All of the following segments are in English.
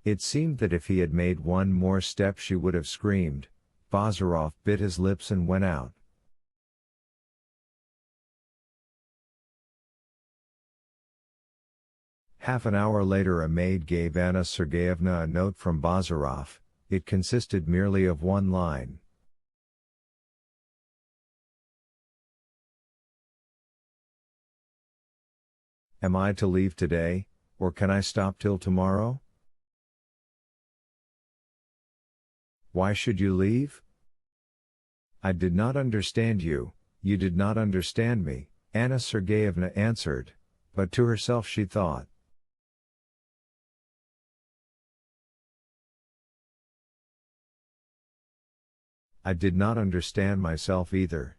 It seemed that if he had made one more step she would have screamed. Bazarov bit his lips and went out. Half an hour later a maid gave Anna Sergeyevna a note from Bazarov. It consisted merely of one line. Am I to leave today, or can I stop till tomorrow? Why should you leave? I did not understand you, you did not understand me, Anna Sergeyevna answered, but to herself she thought. I did not understand myself either.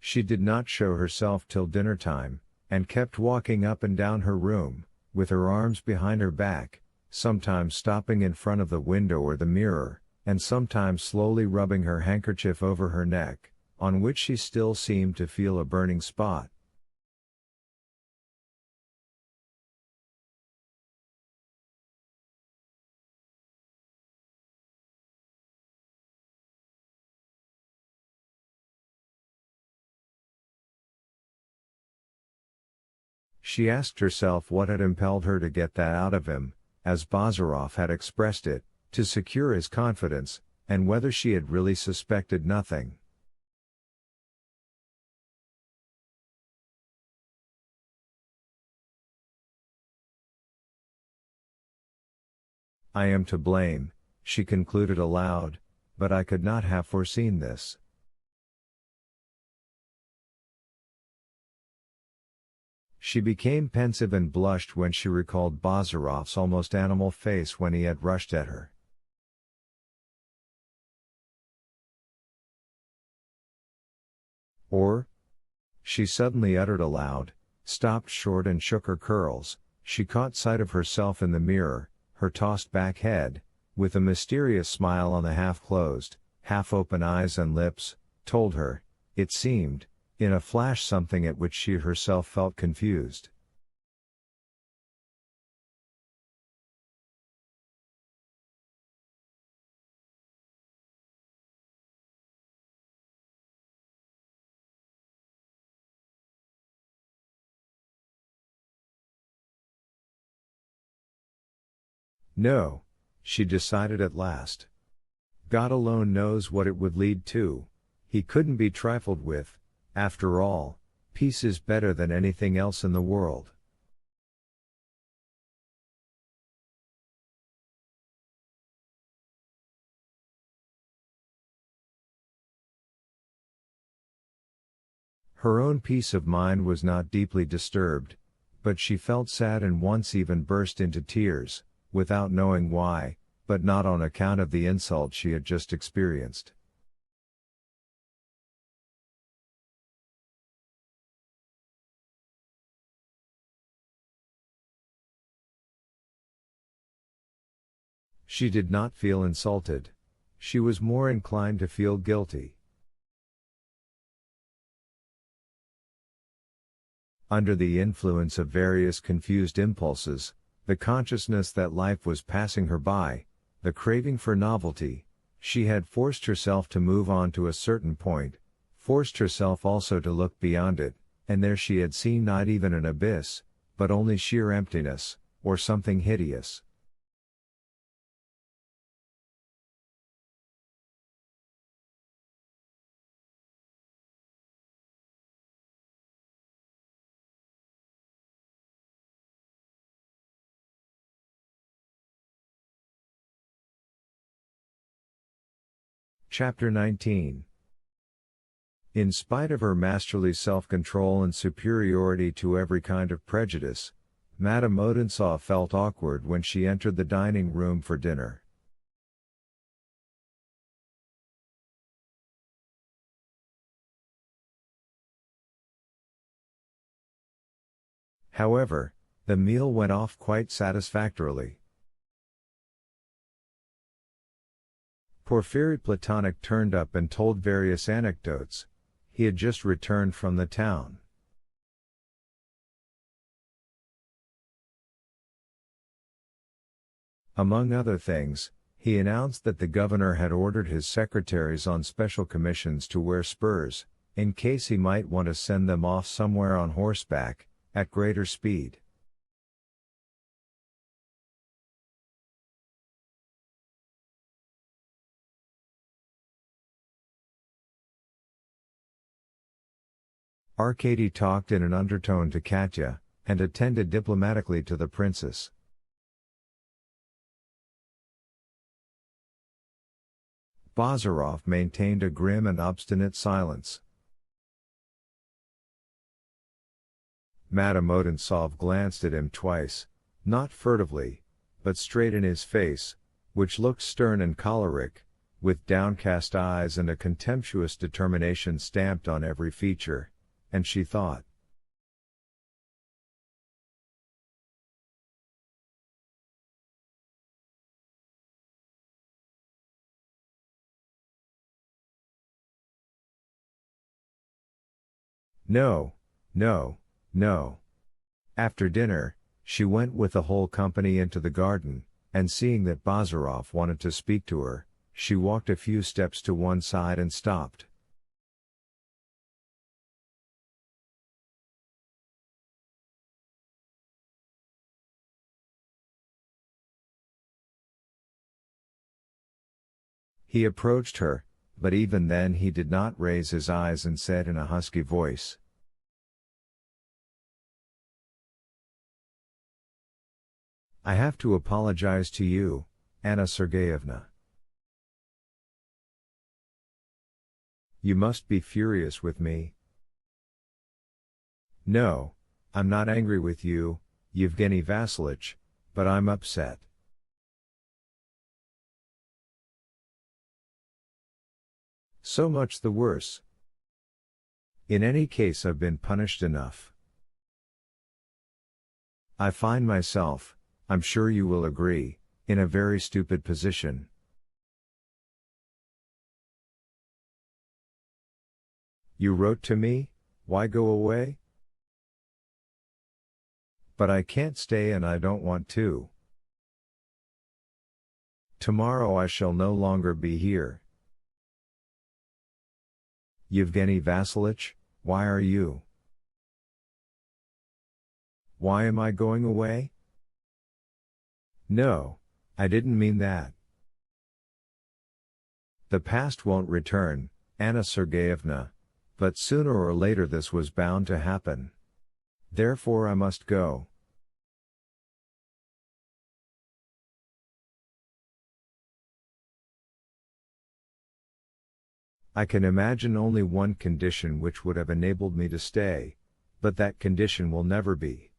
She did not show herself till dinner time, and kept walking up and down her room, with her arms behind her back, sometimes stopping in front of the window or the mirror, and sometimes slowly rubbing her handkerchief over her neck, on which she still seemed to feel a burning spot. She asked herself what had impelled her to get that out of him, as Bazarov had expressed it, to secure his confidence, and whether she had really suspected nothing. I am to blame, she concluded aloud, but I could not have foreseen this. She became pensive and blushed when she recalled Bazarov's almost animal face when he had rushed at her. Or? She suddenly uttered aloud, stopped short and shook her curls. She caught sight of herself in the mirror, her tossed back head, with a mysterious smile on the half-closed, half-open eyes and lips, told her, it seemed, in a flash something at which she herself felt confused. No, she decided at last. God alone knows what it would lead to. He couldn't be trifled with. After all, peace is better than anything else in the world. Her own peace of mind was not deeply disturbed, but she felt sad and once even burst into tears, without knowing why, but not on account of the insult she had just experienced. She did not feel insulted. She was more inclined to feel guilty. Under the influence of various confused impulses, the consciousness that life was passing her by, the craving for novelty, she had forced herself to move on to a certain point, forced herself also to look beyond it, and there she had seen not even an abyss, but only sheer emptiness, or something hideous. Chapter 19. In spite of her masterly self-control and superiority to every kind of prejudice, Madame Odinsaw felt awkward when she entered the dining room for dinner. However, the meal went off quite satisfactorily. Porfiry Platonic turned up and told various anecdotes. He had just returned from the town. Among other things, he announced that the governor had ordered his secretaries on special commissions to wear spurs, in case he might want to send them off somewhere on horseback, at greater speed. Arkady talked in an undertone to Katya, and attended diplomatically to the princess. Bazarov maintained a grim and obstinate silence. Madame Odintsov glanced at him twice, not furtively, but straight in his face, which looked stern and choleric, with downcast eyes and a contemptuous determination stamped on every feature, and she thought, "No, no, no." After dinner, she went with the whole company into the garden, and seeing that Bazarov wanted to speak to her, she walked a few steps to one side and stopped. He approached her, but even then he did not raise his eyes and said in a husky voice, "I have to apologize to you, Anna Sergeyevna. You must be furious with me." "No, I'm not angry with you, Yevgeny Vasilich, but I'm upset." "So much the worse. In any case, I've been punished enough. I find myself, I'm sure you will agree, in a very stupid position. You wrote to me, why go away? But I can't stay and I don't want to. Tomorrow I shall no longer be here. Yevgeny Vasilich, why are you? Why am I going away? No, I didn't mean that. The past won't return, Anna Sergeyevna, but sooner or later this was bound to happen. Therefore I must go." "I can imagine only one condition which would have enabled me to stay, but that condition will never be.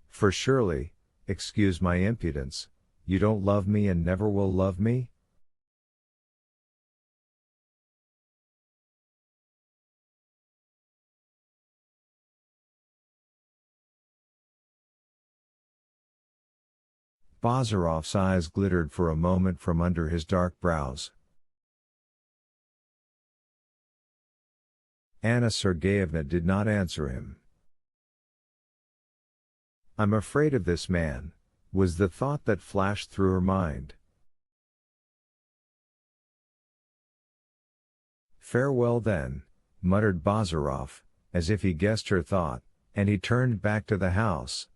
For surely, excuse my impudence, you don't love me and never will love me?" Bazarov's eyes glittered for a moment from under his dark brows. Anna Sergeyevna did not answer him. "I'm afraid of this man," was the thought that flashed through her mind. "Farewell then," muttered Bazarov, as if he guessed her thought, and he turned back to the house.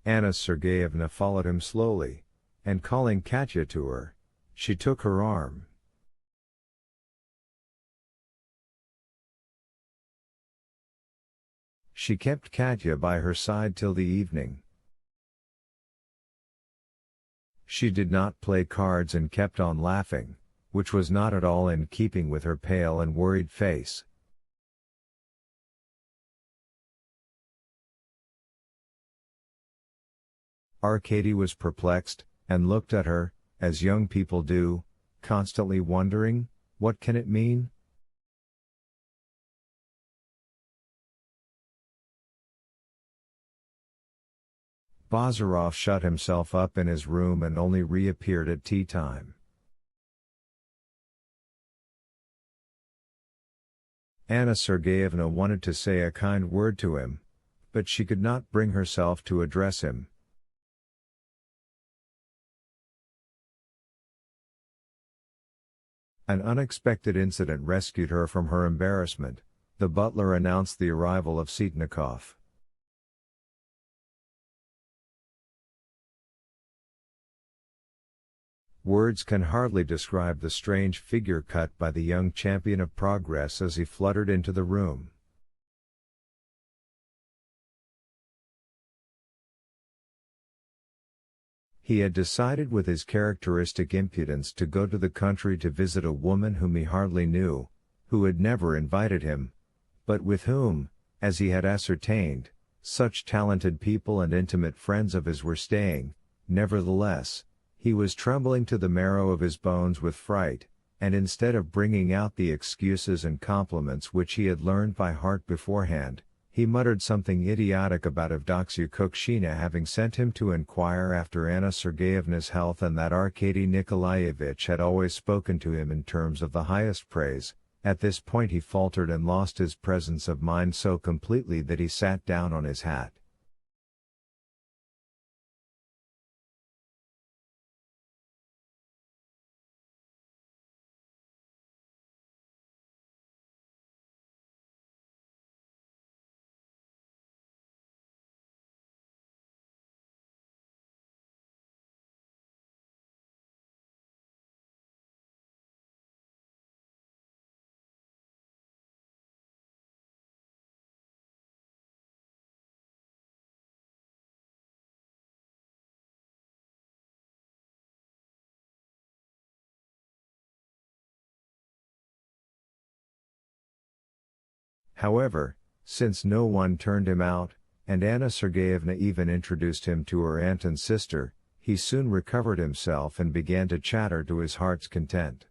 Anna Sergeyevna followed him slowly, and calling Katya to her, she took her arm. She kept Katya by her side till the evening. She did not play cards and kept on laughing, which was not at all in keeping with her pale and worried face. Arkady was perplexed, and looked at her, as young people do, constantly wondering, what can it mean? Bazarov shut himself up in his room and only reappeared at tea time. Anna Sergeyevna wanted to say a kind word to him, but she could not bring herself to address him. An unexpected incident rescued her from her embarrassment. The butler announced the arrival of Sitnikov. Words can hardly describe the strange figure cut by the young champion of progress as he fluttered into the room. He had decided with his characteristic impudence to go to the country to visit a woman whom he hardly knew, who had never invited him, but with whom, as he had ascertained, such talented people and intimate friends of his were staying. Nevertheless, he was trembling to the marrow of his bones with fright, and instead of bringing out the excuses and compliments which he had learned by heart beforehand, he muttered something idiotic about Evdoksya Kukshina having sent him to inquire after Anna Sergeyevna's health, and that Arkady Nikolaevich had always spoken to him in terms of the highest praise. At this point he faltered and lost his presence of mind so completely that he sat down on his hat. However, since no one turned him out, and Anna Sergeyevna even introduced him to her aunt and sister, he soon recovered himself and began to chatter to his heart's content.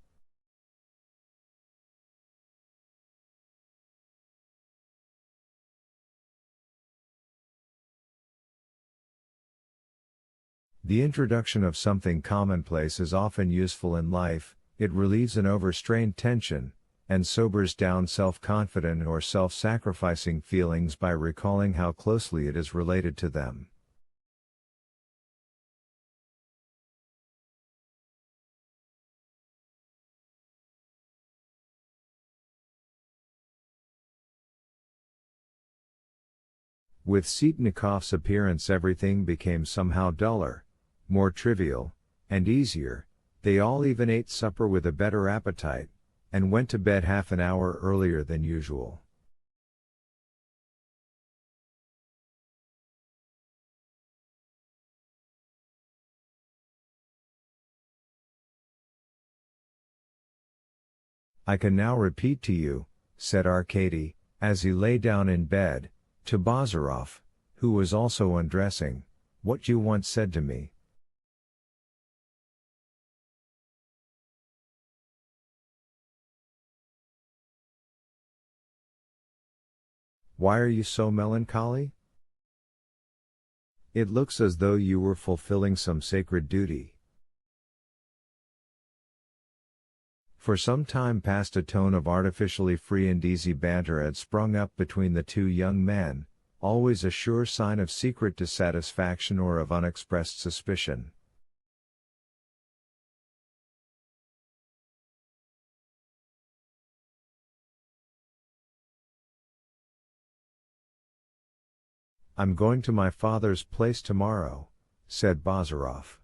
The introduction of something commonplace is often useful in life. It relieves an overstrained tension, and sobers down self-confident or self-sacrificing feelings by recalling how closely it is related to them. With Sitnikov's appearance everything became somehow duller, more trivial, and easier. They all even ate supper with a better appetite, and went to bed half an hour earlier than usual. "I can now repeat to you," said Arkady, as he lay down in bed, to Bazarov, who was also undressing, "what you once said to me." "Why are you so melancholy? It looks as though you were fulfilling some sacred duty." For some time past a tone of artificially free and easy banter had sprung up between the two young men, always a sure sign of secret dissatisfaction or of unexpressed suspicion. "I'm going to my father's place tomorrow," said Bazarov.